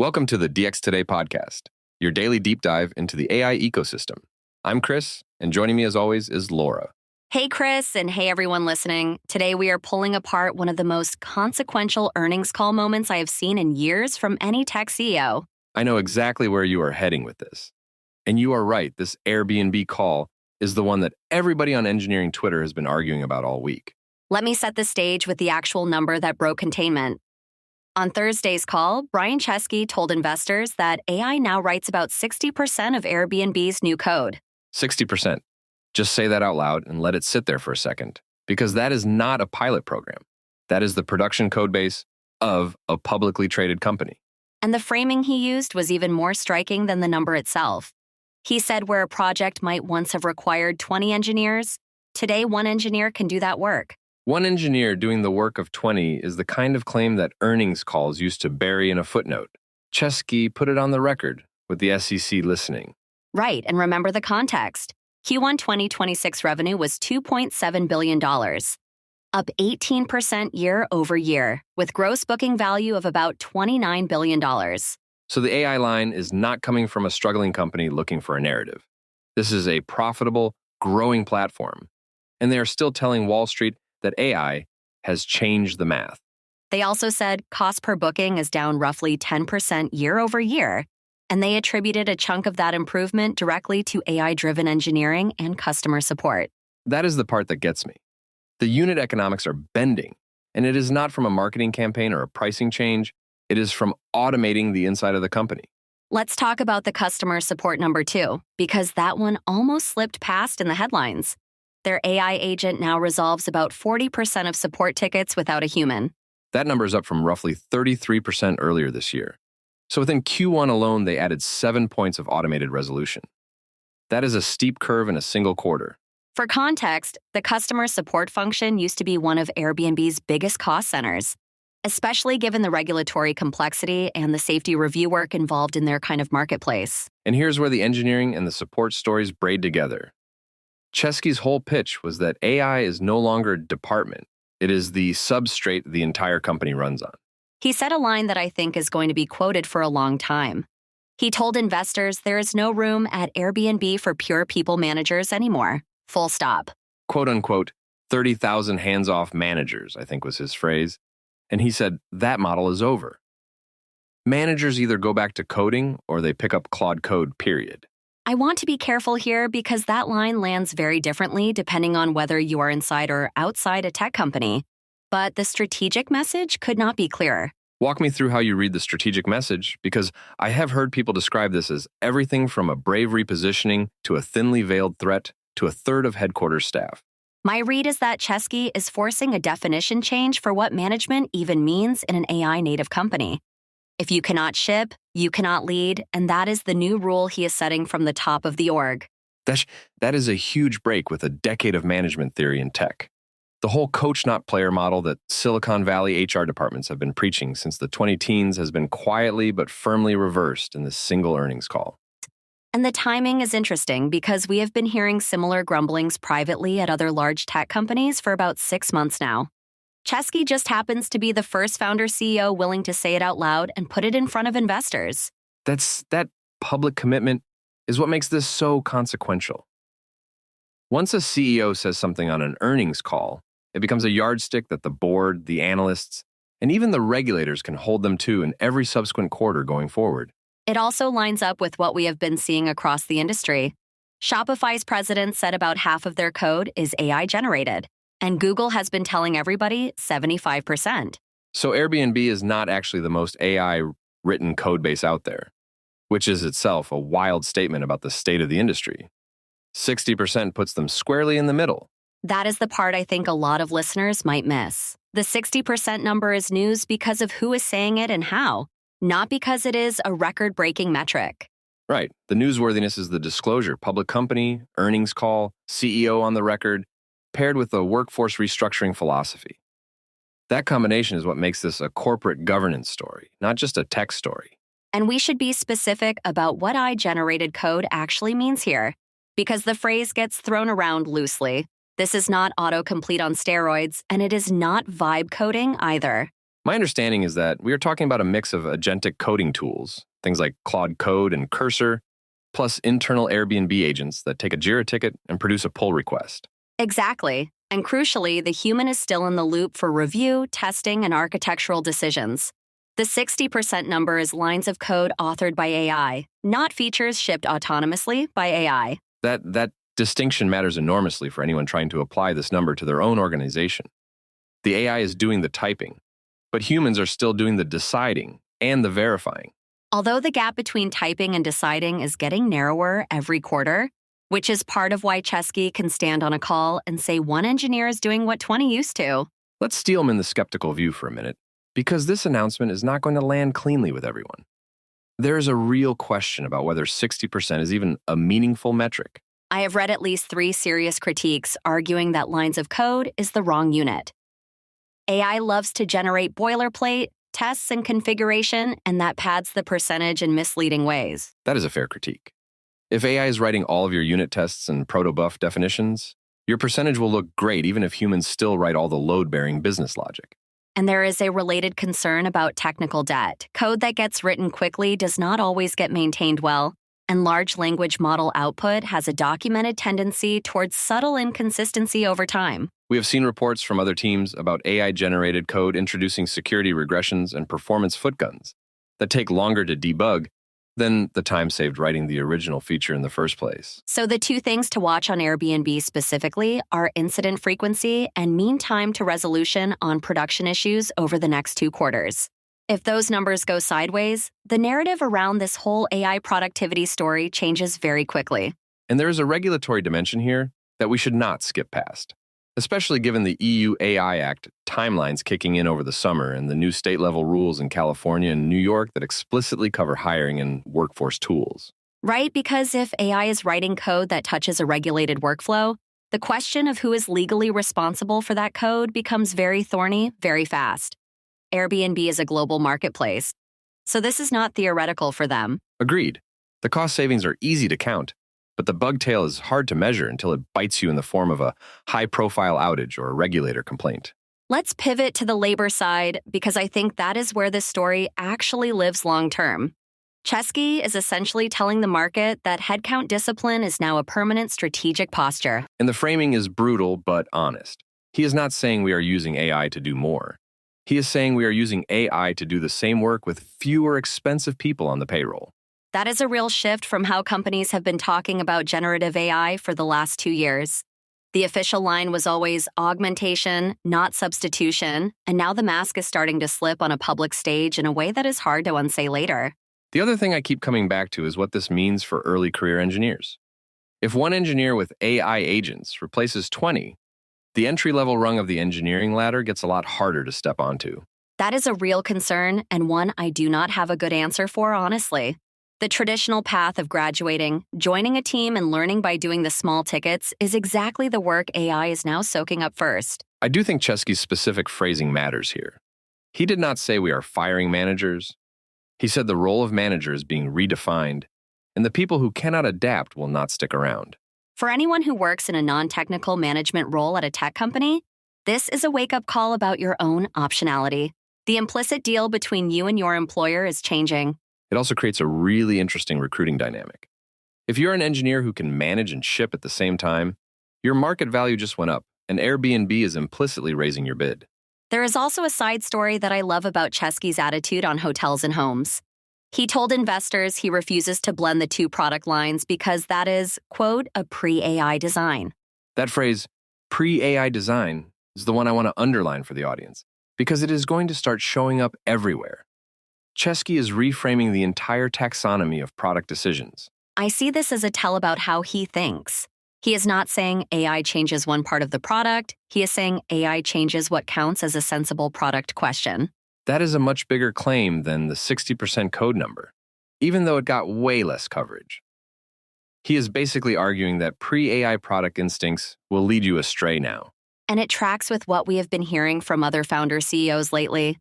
Welcome to the DX Today podcast, your daily deep dive into the AI ecosystem. I'm Chris, and joining me as always is Laura. Hey, Chris, and hey, everyone listening. Today, we are pulling apart one of the most consequential earnings call moments I have seen in years from any tech CEO. I know exactly where you are heading with this. And you are right, this Airbnb call is the one that everybody on engineering Twitter has been arguing about all week. Let me set the stage with the actual number that broke containment. On Thursday's call, Brian Chesky told investors that AI now writes about 60% of Airbnb's new code. 60%. Just say that out loud and let it sit there for a second, because that is not a pilot program. That is the production code base of a publicly traded company. And the framing he used was even more striking than the number itself. He said where a project might once have required 20 engineers, today one engineer can do that work. One engineer doing the work of 20 is the kind of claim that earnings calls used to bury in a footnote. Chesky put it on the record with the SEC listening. Right, and remember the context. Q1 2026 revenue was $2.7 billion, up 18% year over year, with gross booking value of about $29 billion. So the AI line is not coming from a struggling company looking for a narrative. This is a profitable, growing platform, and they are still telling Wall Street that AI has changed the math. They also said cost per booking is down roughly 10% year over year, and they attributed a chunk of that improvement directly to AI-driven engineering and customer support. That is the part that gets me. The unit economics are bending, and it is not from a marketing campaign or a pricing change. It is from automating the inside of the company. Let's talk about the customer support number 2, because that one almost slipped past in the headlines. Their AI agent now resolves about 40% of support tickets without a human. That number is up from roughly 33% earlier this year. So within Q1 alone, they added 7 points of automated resolution. That is a steep curve in a single quarter. For context, the customer support function used to be one of Airbnb's biggest cost centers, especially given the regulatory complexity and the safety review work involved in their kind of marketplace. And here's where the engineering and the support stories braid together. Chesky's whole pitch was that AI is no longer a department. It is the substrate the entire company runs on. He said a line that I think is going to be quoted for a long time. He told investors there is no room at Airbnb for pure people managers anymore. Full stop. Quote unquote, 30,000 hands-off managers, I think was his phrase. And he said that model is over. Managers either go back to coding or they pick up Claude Code, period. I want to be careful here because that line lands very differently depending on whether you are inside or outside a tech company. But the strategic message could not be clearer. Walk me through how you read the strategic message, because I have heard people describe this as everything from a brave repositioning to a thinly veiled threat to a third of headquarters staff. My read is that Chesky is forcing a definition change for what management even means in an AI-native company. If you cannot ship, you cannot lead, and that is the new rule he is setting from the top of the org. That is a huge break with a decade of management theory in tech. The whole coach not player model that Silicon Valley HR departments have been preaching since the 2010s has been quietly but firmly reversed in this single earnings call. And the timing is interesting because we have been hearing similar grumblings privately at other large tech companies for about 6 months now. Chesky just happens to be the first founder CEO willing to say it out loud and put it in front of investors. That public commitment is what makes this so consequential. Once a CEO says something on an earnings call, it becomes a yardstick that the board, the analysts, and even the regulators can hold them to in every subsequent quarter going forward. It also lines up with what we have been seeing across the industry. Shopify's president said about half of their code is AI generated. And Google has been telling everybody 75%. So Airbnb is not actually the most AI-written code base out there, which is itself a wild statement about the state of the industry. 60% puts them squarely in the middle. That is the part I think a lot of listeners might miss. The 60% number is news because of who is saying it and how, not because it is a record-breaking metric. Right. The newsworthiness is the disclosure, public company, earnings call, CEO on the record, paired with a workforce restructuring philosophy. That combination is what makes this a corporate governance story, not just a tech story. And we should be specific about what AI-generated code actually means here, because the phrase gets thrown around loosely. This is not autocomplete on steroids, and it is not vibe coding either. My understanding is that we are talking about a mix of agentic coding tools, things like Claude Code and Cursor, plus internal Airbnb agents that take a Jira ticket and produce a pull request. Exactly. And crucially, the human is still in the loop for review, testing, and architectural decisions. The 60% number is lines of code authored by AI, not features shipped autonomously by AI. That distinction matters enormously for anyone trying to apply this number to their own organization. The AI is doing the typing, but humans are still doing the deciding and the verifying. Although the gap between typing and deciding is getting narrower every quarter, which is part of why Chesky can stand on a call and say one engineer is doing what 20 used to. Let's steal him in the skeptical view for a minute, because this announcement is not going to land cleanly with everyone. There is a real question about whether 60% is even a meaningful metric. I have read at least 3 serious critiques arguing that lines of code is the wrong unit. AI loves to generate boilerplate, tests, and configuration, and that pads the percentage in misleading ways. That is a fair critique. If AI is writing all of your unit tests and protobuf definitions, your percentage will look great even if humans still write all the load-bearing business logic. And there is a related concern about technical debt. Code that gets written quickly does not always get maintained well, and large language model output has a documented tendency towards subtle inconsistency over time. We have seen reports from other teams about AI-generated code introducing security regressions and performance footguns that take longer to debug than the time saved writing the original feature in the first place. So the 2 things to watch on Airbnb specifically are incident frequency and mean time to resolution on production issues over the next 2 quarters. If those numbers go sideways, the narrative around this whole AI productivity story changes very quickly. And there is a regulatory dimension here that we should not skip past, especially given the EU AI Act timelines kicking in over the summer and the new state-level rules in California and New York that explicitly cover hiring and workforce tools. Right, because if AI is writing code that touches a regulated workflow, the question of who is legally responsible for that code becomes very thorny very fast. Airbnb is a global marketplace, so this is not theoretical for them. Agreed. The cost savings are easy to count, but the bug tail is hard to measure until it bites you in the form of a high-profile outage or a regulator complaint. Let's pivot to the labor side, because I think that is where this story actually lives long-term. Chesky is essentially telling the market that headcount discipline is now a permanent strategic posture. And the framing is brutal but honest. He is not saying we are using AI to do more. He is saying we are using AI to do the same work with fewer expensive people on the payroll. That is a real shift from how companies have been talking about generative AI for the last 2 years. The official line was always augmentation, not substitution, and now the mask is starting to slip on a public stage in a way that is hard to unsay later. The other thing I keep coming back to is what this means for early career engineers. If one engineer with AI agents replaces 20, the entry-level rung of the engineering ladder gets a lot harder to step onto. That is a real concern, and one I do not have a good answer for, honestly. The traditional path of graduating, joining a team, and learning by doing the small tickets is exactly the work AI is now soaking up first. I do think Chesky's specific phrasing matters here. He did not say we are firing managers. He said the role of manager is being redefined, and the people who cannot adapt will not stick around. For anyone who works in a non-technical management role at a tech company, this is a wake-up call about your own optionality. The implicit deal between you and your employer is changing. It also creates a really interesting recruiting dynamic. If you're an engineer who can manage and ship at the same time, your market value just went up, and Airbnb is implicitly raising your bid. There is also a side story that I love about Chesky's attitude on hotels and homes. He told investors he refuses to blend the 2 product lines because that is, quote, a pre-AI design. That phrase, pre-AI design, is the one I want to underline for the audience, because it is going to start showing up everywhere. Chesky is reframing the entire taxonomy of product decisions. I see this as a tell about how he thinks. He is not saying AI changes one part of the product. He is saying AI changes what counts as a sensible product question. That is a much bigger claim than the 60% code number, even though it got way less coverage. He is basically arguing that pre-AI product instincts will lead you astray now. And it tracks with what we have been hearing from other founder CEOs lately.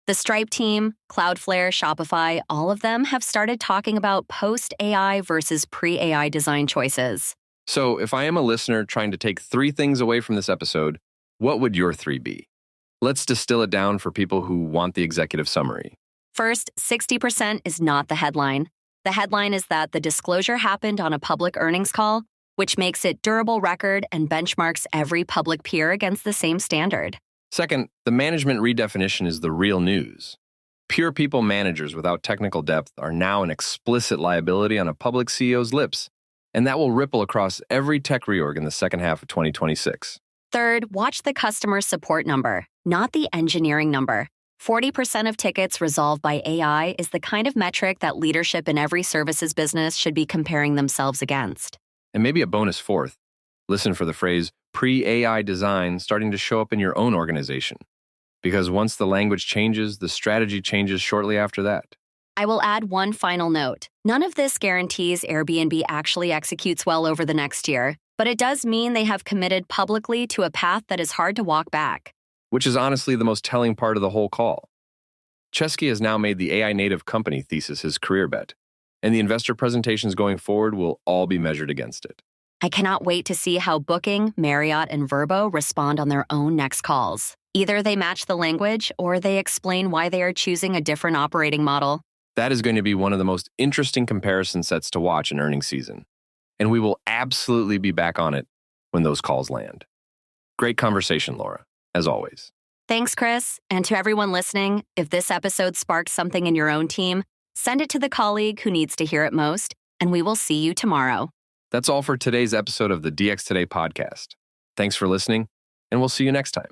The Stripe team, Cloudflare, Shopify, all of them have started talking about post-AI versus pre-AI design choices. So if I am a listener trying to take 3 things away from this episode, what would your 3 be? Let's distill it down for people who want the executive summary. First, 60% is not the headline. The headline is that the disclosure happened on a public earnings call, which makes it durable record and benchmarks every public peer against the same standard. Second, the management redefinition is the real news. Pure people managers without technical depth are now an explicit liability on a public CEO's lips, and that will ripple across every tech reorg in the second half of 2026. Third, watch the customer support number, not the engineering number. 40% of tickets resolved by AI is the kind of metric that leadership in every services business should be comparing themselves against. And maybe a bonus fourth. Listen for the phrase pre-AI design starting to show up in your own organization. Because once the language changes, the strategy changes shortly after that. I will add one final note. None of this guarantees Airbnb actually executes well over the next year, but it does mean they have committed publicly to a path that is hard to walk back. Which is honestly the most telling part of the whole call. Chesky has now made the AI native company thesis his career bet, and the investor presentations going forward will all be measured against it. I cannot wait to see how Booking, Marriott, and Vrbo respond on their own next calls. Either they match the language or they explain why they are choosing a different operating model. That is going to be one of the most interesting comparison sets to watch in earnings season, and we will absolutely be back on it when those calls land. Great conversation, Laura, as always. Thanks, Chris. And to everyone listening, if this episode sparks something in your own team, send it to the colleague who needs to hear it most, and we will see you tomorrow. That's all for today's episode of the DX Today podcast. Thanks for listening, and we'll see you next time.